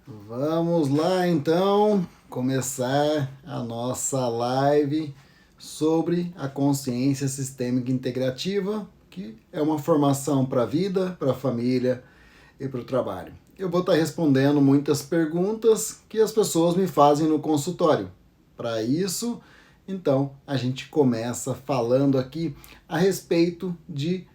Vamos lá então começar a nossa live sobre a consciência sistêmica integrativa, que é uma formação para a vida, para a família e para o trabalho. Eu vou estar respondendo muitas perguntas que as pessoas me fazem no consultório. Para isso, então, a gente começa falando aqui a respeito de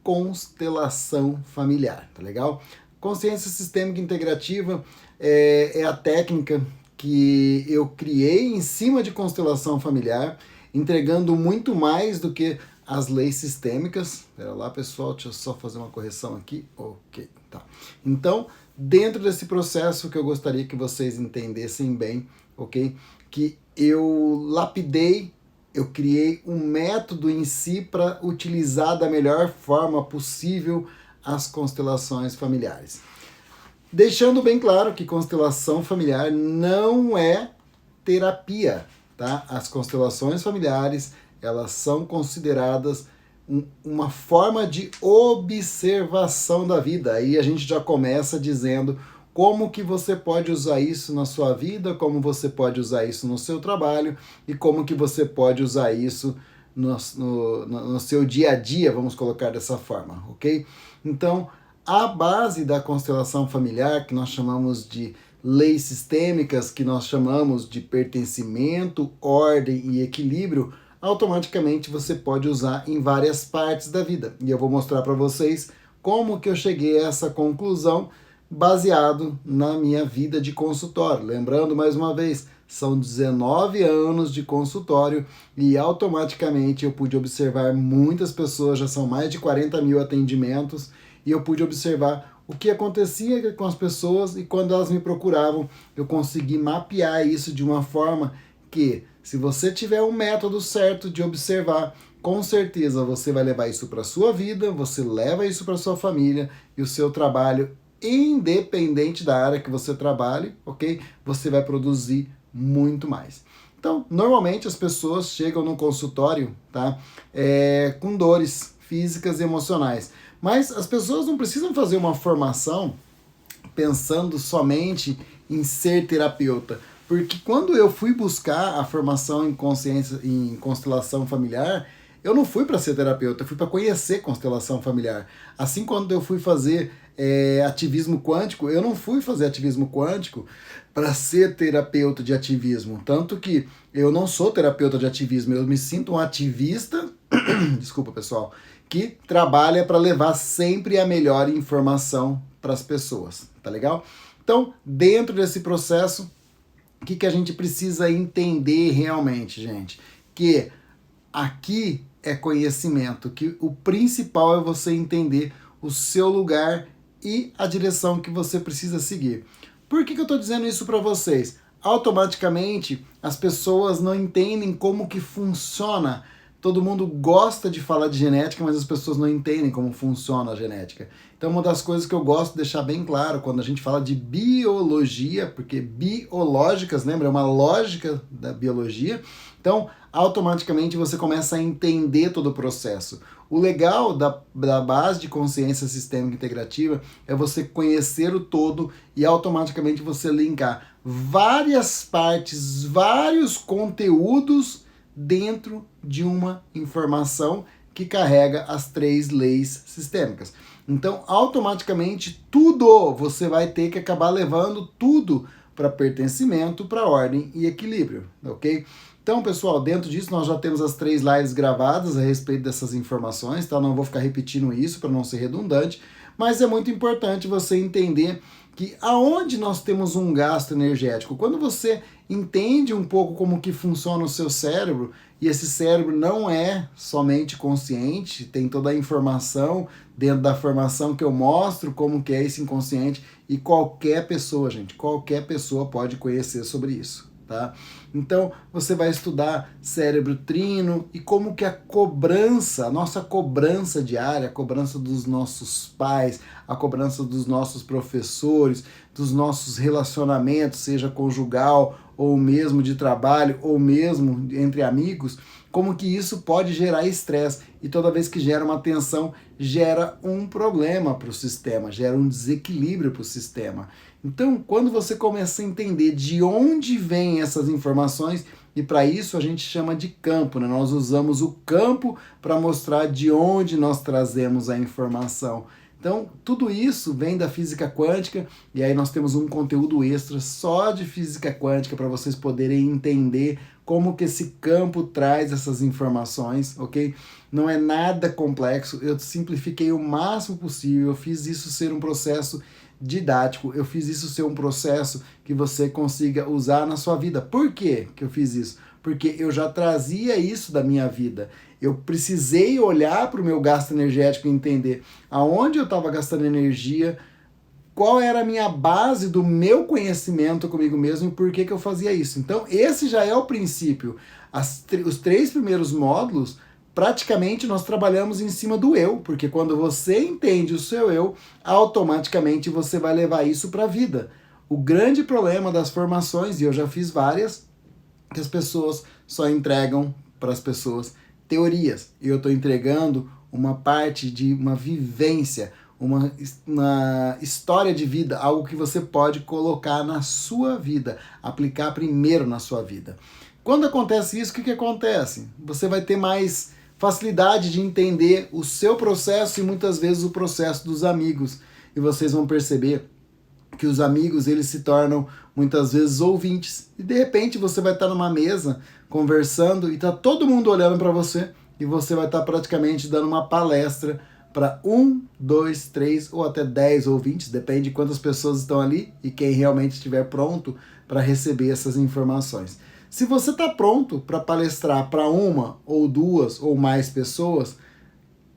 constelação familiar, tá legal? Consciência sistêmica integrativa é a técnica que eu criei em cima de constelação familiar, entregando muito mais do que as leis sistêmicas. Espera lá, pessoal, deixa eu só fazer uma correção aqui. Ok, tá. Então, dentro desse processo que eu gostaria que vocês entendessem bem, ok? Que eu lapidei, eu criei um método em si para utilizar da melhor forma possível as constelações familiares. Deixando bem claro que constelação familiar não é terapia, tá? As constelações familiares, elas são consideradas uma forma de observação da vida. Aí a gente já começa dizendo como que você pode usar isso na sua vida, como você pode usar isso no seu trabalho e como que você pode usar isso no seu dia a dia, vamos colocar dessa forma, ok? Então, a base da constelação familiar, que nós chamamos de leis sistêmicas, que nós chamamos de pertencimento, ordem e equilíbrio, automaticamente você pode usar em várias partes da vida. E eu vou mostrar para vocês como que eu cheguei a essa conclusão baseado na minha vida de consultório. Lembrando mais uma vez, são 19 anos de consultório e automaticamente eu pude observar muitas pessoas, já são mais de 40 mil atendimentos, e eu pude observar o que acontecia com as pessoas e quando elas me procuravam, eu consegui mapear isso de uma forma que, se você tiver um método certo de observar, com certeza você vai levar isso para a sua vida, você leva isso para a sua família e o seu trabalho, independente da área que você trabalhe, ok? Você vai produzir muito mais. Então, normalmente as pessoas chegam no consultório, tá? Com dores físicas e emocionais. Mas as pessoas não precisam fazer uma formação pensando somente em ser terapeuta. Porque quando eu fui buscar a formação em consciência, em constelação familiar, eu não fui para ser terapeuta, eu fui para conhecer constelação familiar. Assim, quando eu fui fazer ativismo quântico, eu não fui fazer ativismo quântico para ser terapeuta de ativismo. Tanto que eu não sou terapeuta de ativismo, eu me sinto um ativista, desculpa pessoal, que trabalha para levar sempre a melhor informação para as pessoas, tá legal? Então, dentro desse processo, o que a gente precisa entender realmente, gente? Que aqui é conhecimento, que o principal é você entender o seu lugar e a direção que você precisa seguir. Por que eu estou dizendo isso para vocês? Automaticamente, as pessoas não entendem como que funciona. Todo mundo gosta de falar de genética, mas as pessoas não entendem como funciona a genética. Então, uma das coisas que eu gosto de deixar bem claro quando a gente fala de biologia, porque biológicas, lembra? É uma lógica da biologia. Então, automaticamente você começa a entender todo o processo. O legal da base de consciência sistêmica integrativa é você conhecer o todo e automaticamente você linkar várias partes, vários conteúdos dentro de uma informação que carrega as 3 leis sistêmicas. Então, automaticamente, tudo você vai ter que acabar levando tudo para pertencimento, para ordem e equilíbrio, ok? Então, pessoal, dentro disso nós já temos as 3 lives gravadas a respeito dessas informações, tá? Não vou ficar repetindo isso para não ser redundante, mas é muito importante você entender que aonde nós temos um gasto energético, quando você entende um pouco como que funciona o seu cérebro, e esse cérebro não é somente consciente, tem toda a informação dentro da formação que eu mostro como que é esse inconsciente, e qualquer pessoa, gente, qualquer pessoa pode conhecer sobre isso. Tá? Então você vai estudar cérebro trino e como que a cobrança, a nossa cobrança diária, a cobrança dos nossos pais, a cobrança dos nossos professores, dos nossos relacionamentos, seja conjugal ou mesmo de trabalho, ou mesmo entre amigos, como que isso pode gerar estresse. E toda vez que gera uma tensão, gera um problema para o sistema, gera um desequilíbrio para o sistema. Então, quando você começa a entender de onde vêm essas informações, e para isso a gente chama de campo, né? Nós usamos o campo para mostrar de onde nós trazemos a informação. Então, tudo isso vem da física quântica, e aí nós temos um conteúdo extra só de física quântica para vocês poderem entender como que esse campo traz essas informações, ok? Não é nada complexo, eu simplifiquei o máximo possível, eu fiz isso ser um processo didático, eu fiz isso ser um processo que você consiga usar na sua vida. Por que eu fiz isso? Porque eu já trazia isso da minha vida. Eu precisei olhar para o meu gasto energético e entender aonde eu estava gastando energia, qual era a minha base do meu conhecimento comigo mesmo e por que eu fazia isso. Então, esse já é o princípio. Os 3 primeiros módulos, praticamente nós trabalhamos em cima do eu, porque quando você entende o seu eu, automaticamente você vai levar isso para a vida. O grande problema das formações, e eu já fiz várias, que as pessoas só entregam para as pessoas teorias. E eu estou entregando uma parte de uma vivência, uma história de vida, algo que você pode colocar na sua vida, aplicar primeiro na sua vida. Quando acontece isso, o que acontece? Você vai ter mais facilidade de entender o seu processo e muitas vezes o processo dos amigos. E vocês vão perceber que os amigos, eles se tornam muitas vezes ouvintes. E de repente você vai estar numa mesa conversando e tá todo mundo olhando para você e você vai estar praticamente dando uma palestra para 1, 2, 3 ou até 10 ouvintes, depende de quantas pessoas estão ali e quem realmente estiver pronto para receber essas informações. Se você está pronto para palestrar para 1 ou 2 ou mais pessoas,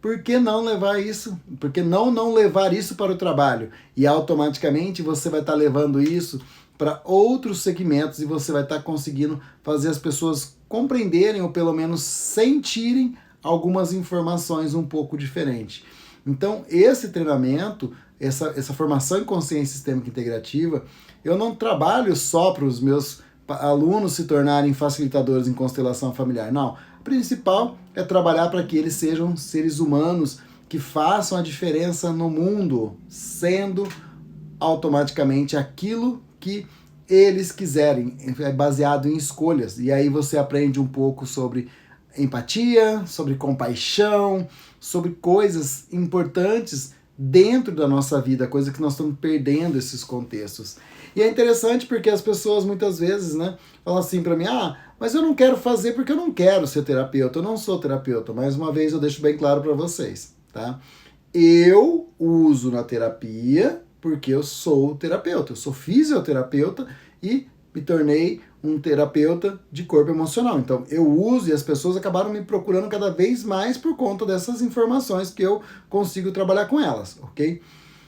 por que não levar isso? Por que não levar isso para o trabalho? E automaticamente você vai estar levando isso para outros segmentos e você vai estar conseguindo fazer as pessoas compreenderem ou pelo menos sentirem algumas informações um pouco diferentes. Então, esse treinamento, essa formação em consciência sistêmica integrativa, eu não trabalho só para os meus alunos se tornarem facilitadores em constelação familiar. Não. O principal é trabalhar para que eles sejam seres humanos que façam a diferença no mundo, sendo automaticamente aquilo que eles quiserem, é baseado em escolhas. E aí você aprende um pouco sobre empatia, sobre compaixão, sobre coisas importantes dentro da nossa vida, coisa que nós estamos perdendo esses contextos. E é interessante porque as pessoas muitas vezes, né, falam assim para mim, mas eu não quero fazer porque eu não quero ser terapeuta, eu não sou terapeuta. Mais uma vez eu deixo bem claro para vocês, tá? Eu uso na terapia porque eu sou terapeuta, eu sou fisioterapeuta e me tornei um terapeuta de corpo emocional. Então, eu uso e as pessoas acabaram me procurando cada vez mais por conta dessas informações que eu consigo trabalhar com elas, ok?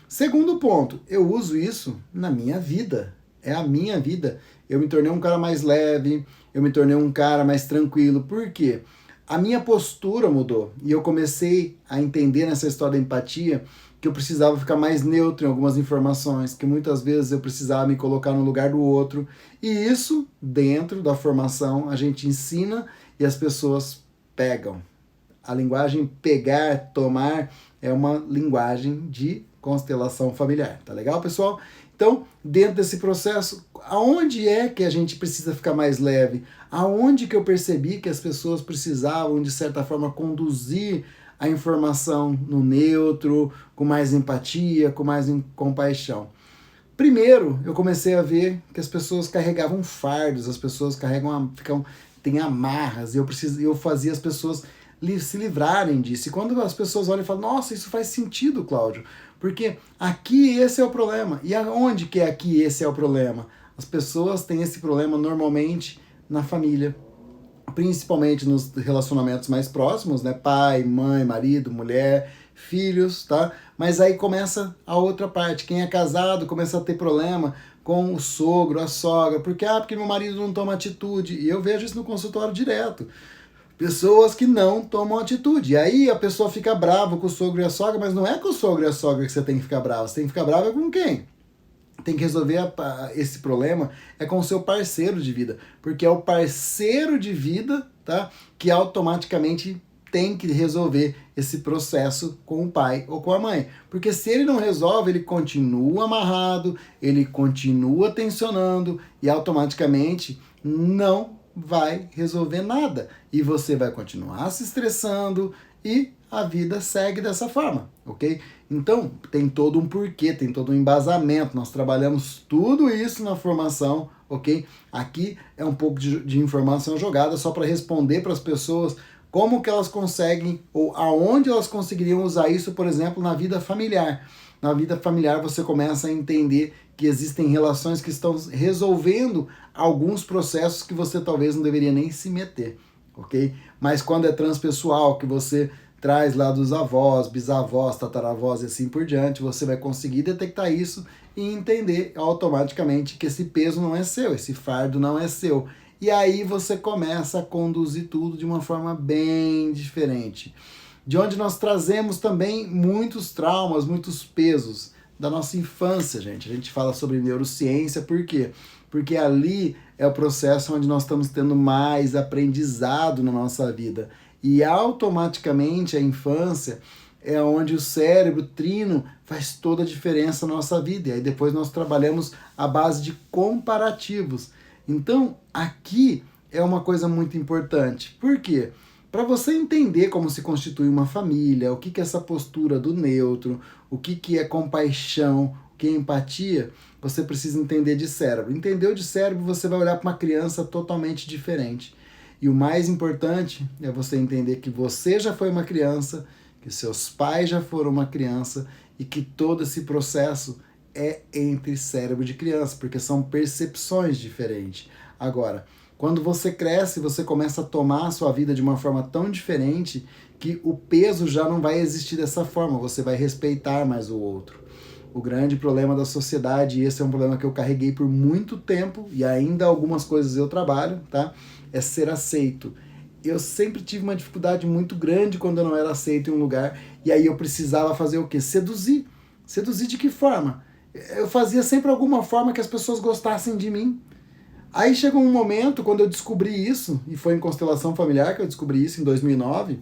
Segundo ponto, eu uso isso na minha vida. É a minha vida. Eu me tornei um cara mais leve, eu me tornei um cara mais tranquilo. Por quê? A minha postura mudou e eu comecei a entender nessa história da empatia que eu precisava ficar mais neutro em algumas informações, que muitas vezes eu precisava me colocar no lugar do outro. E isso, dentro da formação, a gente ensina e as pessoas pegam. A linguagem pegar, tomar, é uma linguagem de constelação familiar. Tá legal, pessoal? Então, dentro desse processo, aonde é que a gente precisa ficar mais leve? Aonde que eu percebi que as pessoas precisavam, de certa forma, conduzir a informação no neutro, com mais empatia, com mais compaixão? Primeiro, eu comecei a ver que as pessoas carregavam fardos, as pessoas têm amarras, e eu fazia as pessoas se livrarem disso. E quando as pessoas olham e falam, nossa, isso faz sentido, Cláudio, porque aqui esse é o problema. E aonde que é aqui esse é o problema? As pessoas têm esse problema normalmente na família, principalmente nos relacionamentos mais próximos, né? Pai, mãe, marido, mulher, filhos, tá? Mas aí começa a outra parte. Quem é casado começa a ter problema com o sogro, a sogra, porque meu marido não toma atitude. E eu vejo isso no consultório direto. Pessoas que não tomam atitude. E aí a pessoa fica brava com o sogro e a sogra, mas não é com o sogro e a sogra que você tem que ficar bravo. Você tem que ficar brava com quem? tem que resolver esse problema é com o seu parceiro de vida, porque é o parceiro de vida, tá, que automaticamente tem que resolver esse processo com o pai ou com a mãe. Porque se ele não resolve, ele continua amarrado, ele continua tensionando e automaticamente não vai resolver nada. E você vai continuar se estressando e a vida segue dessa forma, ok? Então, tem todo um porquê, tem todo um embasamento. Nós trabalhamos tudo isso na formação, ok? Aqui é um pouco de informação jogada só para responder para as pessoas como que elas conseguem, ou aonde elas conseguiriam usar isso, por exemplo, na vida familiar. Na vida familiar você começa a entender que existem relações que estão resolvendo alguns processos que você talvez não deveria nem se meter, ok? Mas quando é transpessoal, que você traz lá dos avós, bisavós, tataravós e assim por diante, você vai conseguir detectar isso e entender automaticamente que esse peso não é seu, esse fardo não é seu. E aí você começa a conduzir tudo de uma forma bem diferente. De onde nós trazemos também muitos traumas, muitos pesos da nossa infância, gente. A gente fala sobre neurociência, por quê? Porque ali é o processo onde nós estamos tendo mais aprendizado na nossa vida. E automaticamente a infância é onde o cérebro trino faz toda a diferença na nossa vida. E aí depois nós trabalhamos a base de comparativos. Então, aqui é uma coisa muito importante. Por quê? Para você entender como se constitui uma família, o que é essa postura do neutro, o que é compaixão, o que é empatia, você precisa entender de cérebro. Entendeu de cérebro, você vai olhar para uma criança totalmente diferente. E o mais importante é você entender que você já foi uma criança, que seus pais já foram uma criança e que todo esse processo é entre cérebro de criança, porque são percepções diferentes. Agora, quando você cresce, você começa a tomar a sua vida de uma forma tão diferente que o peso já não vai existir dessa forma, você vai respeitar mais o outro. O grande problema da sociedade, e esse é um problema que eu carreguei por muito tempo, e ainda algumas coisas eu trabalho, tá? É ser aceito. Eu sempre tive uma dificuldade muito grande quando eu não era aceito em um lugar, e aí eu precisava fazer o quê? Seduzir. Seduzir de que forma? Eu fazia sempre alguma forma que as pessoas gostassem de mim. Aí chegou um momento, quando eu descobri isso, e foi em constelação familiar que eu descobri isso, em 2009,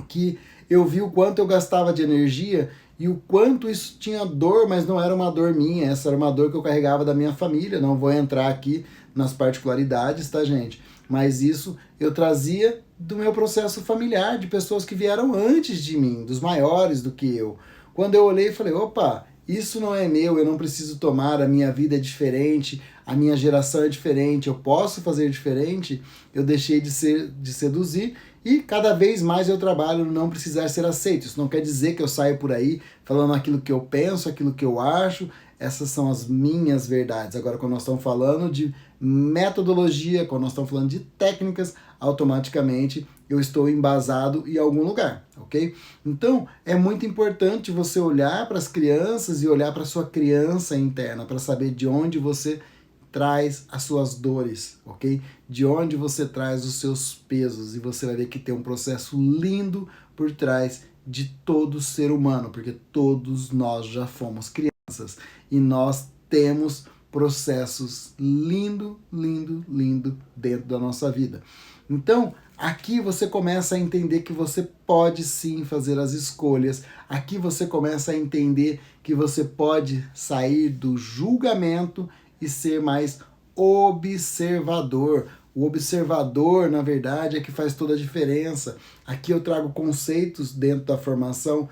que eu vi o quanto eu gastava de energia e o quanto isso tinha dor, mas não era uma dor minha, essa era uma dor que eu carregava da minha família. Não vou entrar aqui nas particularidades, tá, gente? Mas isso eu trazia do meu processo familiar, de pessoas que vieram antes de mim, dos maiores do que eu. Quando eu olhei e falei, opa, isso não é meu, eu não preciso tomar, a minha vida é diferente, a minha geração é diferente, eu posso fazer diferente, eu deixei de seduzir e cada vez mais eu trabalho no não precisar ser aceito. Isso não quer dizer que eu saio por aí falando aquilo que eu penso, aquilo que eu acho, essas são as minhas verdades. Agora, quando nós estamos falando de metodologia, quando nós estamos falando de técnicas, automaticamente eu estou embasado em algum lugar, ok? Então, é muito importante você olhar para as crianças e olhar para a sua criança interna, para saber de onde você traz as suas dores, ok? De onde você traz os seus pesos, e você vai ver que tem um processo lindo por trás de todo ser humano, porque todos nós já fomos crianças e nós temos processos lindo dentro da nossa vida. Então, aqui você começa a entender que você pode sim fazer as escolhas. Aqui você começa a entender que você pode sair do julgamento e ser mais observador. O observador, na verdade, é que faz toda a diferença. Aqui eu trago conceitos dentro da formação,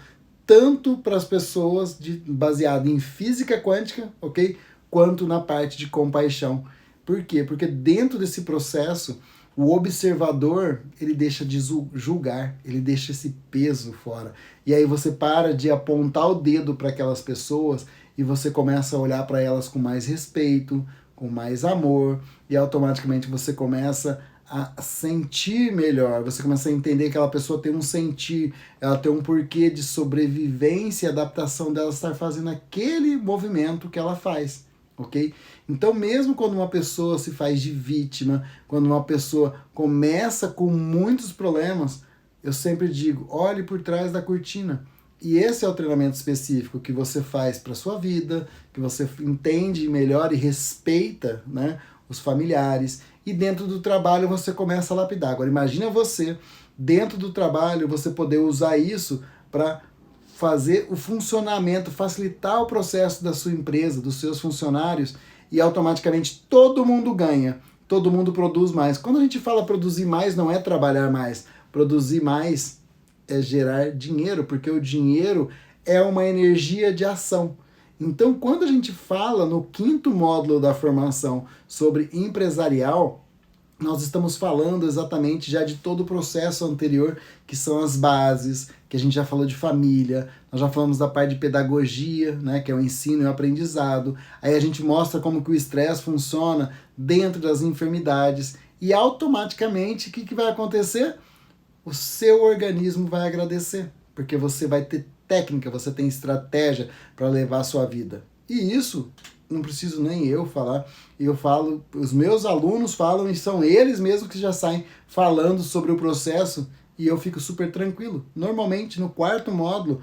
tanto para as pessoas baseado em física quântica, ok? Quanto na parte de compaixão. Por quê? Porque dentro desse processo, o observador, ele deixa de julgar, ele deixa esse peso fora. E aí você para de apontar o dedo para aquelas pessoas e você começa a olhar para elas com mais respeito, com mais amor, e automaticamente você começa a sentir melhor, você começa a entender que aquela pessoa tem um sentir, ela tem um porquê de sobrevivência e adaptação dela estar fazendo aquele movimento que ela faz, ok? Então, mesmo quando uma pessoa se faz de vítima, quando uma pessoa começa com muitos problemas, eu sempre digo, olhe por trás da cortina, E esse é o treinamento específico que você faz para sua vida, que você entende melhor e respeita, né, os familiares. E dentro do trabalho você começa a lapidar. Agora imagina você, dentro do trabalho, você poder usar isso para fazer o funcionamento, facilitar o processo da sua empresa, dos seus funcionários, e automaticamente todo mundo ganha, todo mundo produz mais. Quando a gente fala produzir mais, não é trabalhar mais. Produzir mais é gerar dinheiro, porque o dinheiro é uma energia de ação. Então, quando a gente fala no 5º módulo da formação sobre empresarial, nós estamos falando exatamente já de todo o processo anterior, que são as bases, que a gente já falou de família, nós já falamos da parte de pedagogia, né, que é o ensino e o aprendizado. Aí a gente mostra como que o estresse funciona dentro das enfermidades e automaticamente o que vai acontecer? O seu organismo vai agradecer, porque você vai ter técnica, você tem estratégia para levar a sua vida. E isso não preciso nem eu falar, eu falo, os meus alunos falam e são eles mesmos que já saem falando sobre o processo e eu fico super tranquilo. Normalmente no 4º módulo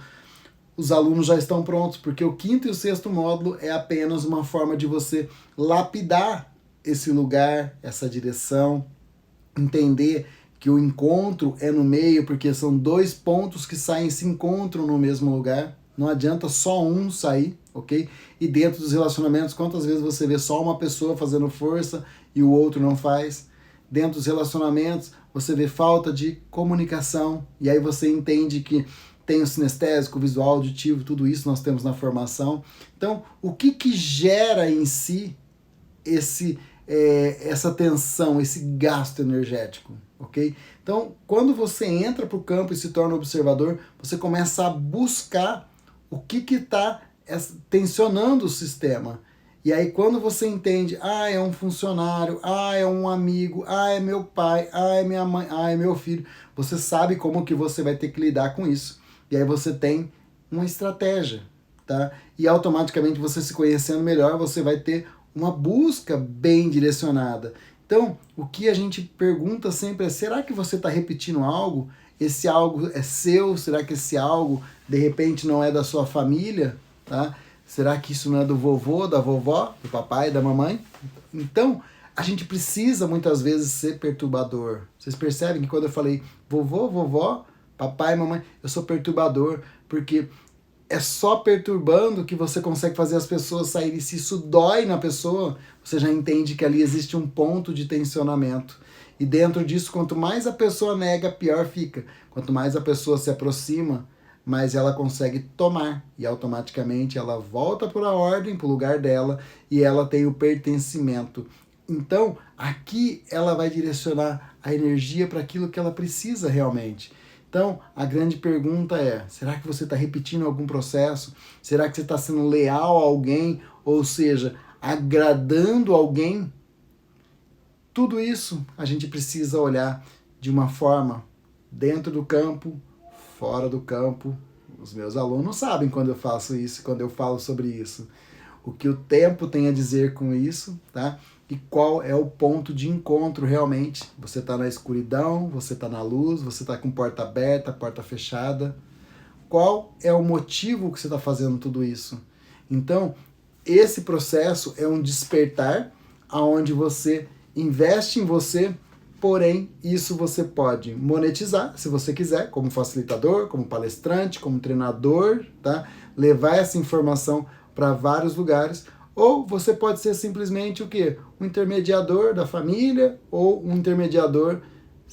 os alunos já estão prontos, porque o 5º e o 6º módulo é apenas uma forma de você lapidar esse lugar, essa direção, entender que o encontro é no meio, porque são 2 pontos que saem e se encontram no mesmo lugar. Não adianta só um sair, ok? E dentro dos relacionamentos, quantas vezes você vê só uma pessoa fazendo força e o outro não faz? Dentro dos relacionamentos, você vê falta de comunicação, e aí você entende que tem o sinestésico, o visual, auditivo, tudo isso nós temos na formação. Então, o que gera em si essa tensão, esse gasto energético, ok? Então, quando você entra para o campo e se torna observador, você começa a buscar o que está tensionando o sistema. E aí quando você entende, é um funcionário, é um amigo, é meu pai, é minha mãe, é meu filho, você sabe como que você vai ter que lidar com isso. E aí você tem uma estratégia, tá? E automaticamente você se conhecendo melhor, você vai ter uma busca bem direcionada. Então, o que a gente pergunta sempre é, será que você está repetindo algo? Esse algo é seu? Será que esse algo, de repente, não é da sua família? Tá? Será que isso não é do vovô, da vovó, do papai, da mamãe? Então, a gente precisa, muitas vezes, ser perturbador. Vocês percebem que quando eu falei vovô, vovó, papai, mamãe, eu sou perturbador, porque é só perturbando que você consegue fazer as pessoas saírem. Se isso dói na pessoa, você já entende que ali existe um ponto de tensionamento. E dentro disso, quanto mais a pessoa nega, pior fica. Quanto mais a pessoa se aproxima, mais ela consegue tomar. E automaticamente ela volta para a ordem, para o lugar dela, e ela tem o pertencimento. Então, aqui ela vai direcionar a energia para aquilo que ela precisa realmente. Então, a grande pergunta é, será que você está repetindo algum processo? Será que você está sendo leal a alguém? Ou seja, agradando alguém? Tudo isso a gente precisa olhar de uma forma dentro do campo, fora do campo. Os meus alunos sabem quando eu faço isso, quando eu falo sobre isso. O que o tempo tem a dizer com isso, tá? E qual é o ponto de encontro realmente. Você está na escuridão, você está na luz, você está com porta aberta, porta fechada. Qual é o motivo que você está fazendo tudo isso? Então, esse processo é um despertar aonde você investe em você, porém, isso você pode monetizar, se você quiser, como facilitador, como palestrante, como treinador, tá? Levar essa informação para vários lugares. Ou você pode ser simplesmente o quê? Um intermediador da família ou um intermediador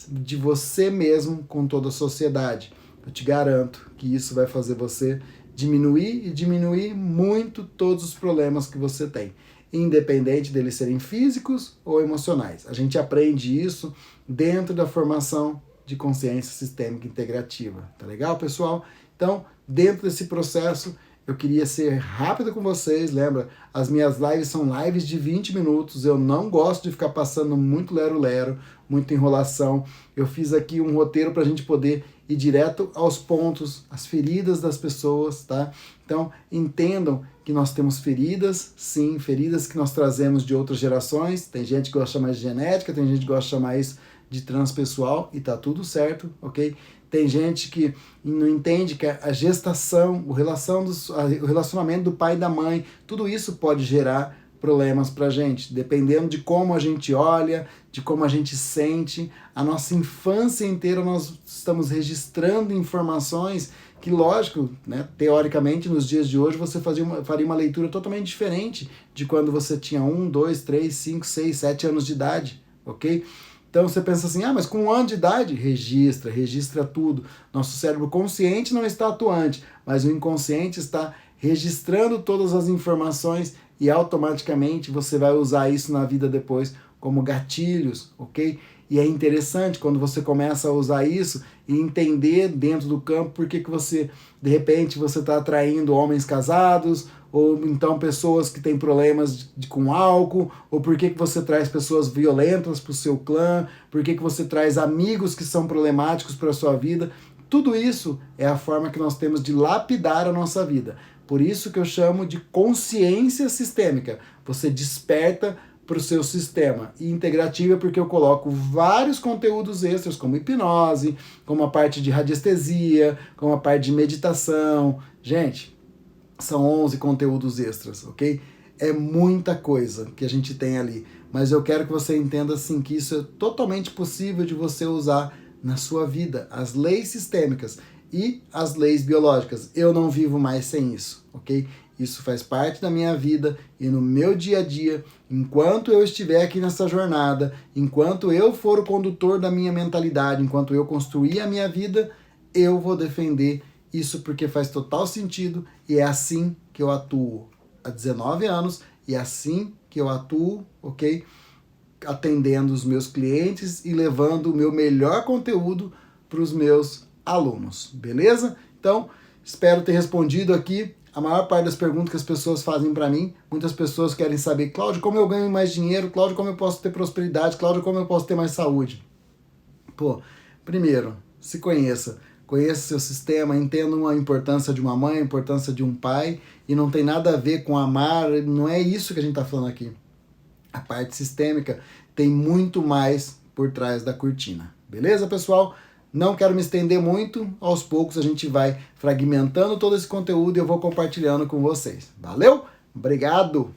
de você mesmo com toda a sociedade. Eu te garanto que isso vai fazer você diminuir muito todos os problemas que você tem, independente deles serem físicos ou emocionais. A gente aprende isso dentro da formação de consciência sistêmica integrativa. Tá legal, pessoal? Então, dentro desse processo, eu queria ser rápido com vocês, lembra? As minhas lives são lives de 20 minutos, eu não gosto de ficar passando muito lero-lero, muita enrolação. Eu fiz aqui um roteiro para a gente poder ir direto aos pontos, as feridas das pessoas, tá? Então, entendam que nós temos feridas, sim, feridas que nós trazemos de outras gerações. Tem gente que gosta de chamar de genética, tem gente que gosta de chamar isso de transpessoal, e tá tudo certo, ok? tem gente que não entende que a gestação, o relacionamento do pai e da mãe, tudo isso pode gerar problemas pra gente, dependendo de como a gente olha, de como a gente sente. A nossa infância inteira nós estamos registrando informações que, lógico, né, teoricamente, nos dias de hoje, você faria uma leitura totalmente diferente de quando você tinha 1, 2, 3, 5, 6, 7 anos de idade, ok? Então você pensa assim, mas com 1 ano de idade, registra tudo. Nosso cérebro consciente não está atuante, mas o inconsciente está registrando todas as informações e automaticamente você vai usar isso na vida depois como gatilhos, ok? E é interessante quando você começa a usar isso e entender dentro do campo por que você, de repente, você está atraindo homens casados, ou então pessoas que têm problemas com álcool, ou por que você traz pessoas violentas para o seu clã, por que você traz amigos que são problemáticos para a sua vida. Tudo isso é a forma que nós temos de lapidar a nossa vida. Por isso que eu chamo de consciência sistêmica. Você desperta para o seu sistema. E integrativa porque eu coloco vários conteúdos extras, como hipnose, como a parte de radiestesia, como a parte de meditação. Gente, são 11 conteúdos extras, ok? É muita coisa que a gente tem ali. Mas eu quero que você entenda assim que isso é totalmente possível de você usar na sua vida. As leis sistêmicas e as leis biológicas. Eu não vivo mais sem isso, ok? Isso faz parte da minha vida e no meu dia a dia, enquanto eu estiver aqui nessa jornada, enquanto eu for o condutor da minha mentalidade, enquanto eu construir a minha vida, eu vou defender isso porque faz total sentido e é assim que eu atuo há 19 anos e é assim que eu atuo, ok? Atendendo os meus clientes e levando o meu melhor conteúdo para os meus alunos, beleza? Então, espero ter respondido aqui a maior parte das perguntas que as pessoas fazem para mim. Muitas pessoas querem saber, Cláudio, como eu ganho mais dinheiro? Cláudio, como eu posso ter prosperidade? Cláudio, como eu posso ter mais saúde? Pô, primeiro, se conheça. Conheça seu sistema, entenda a importância de uma mãe, a importância de um pai, e não tem nada a ver com amar, não é isso que a gente está falando aqui. A parte sistêmica tem muito mais por trás da cortina. Beleza, pessoal? Não quero me estender muito, aos poucos a gente vai fragmentando todo esse conteúdo e eu vou compartilhando com vocês. Valeu? Obrigado!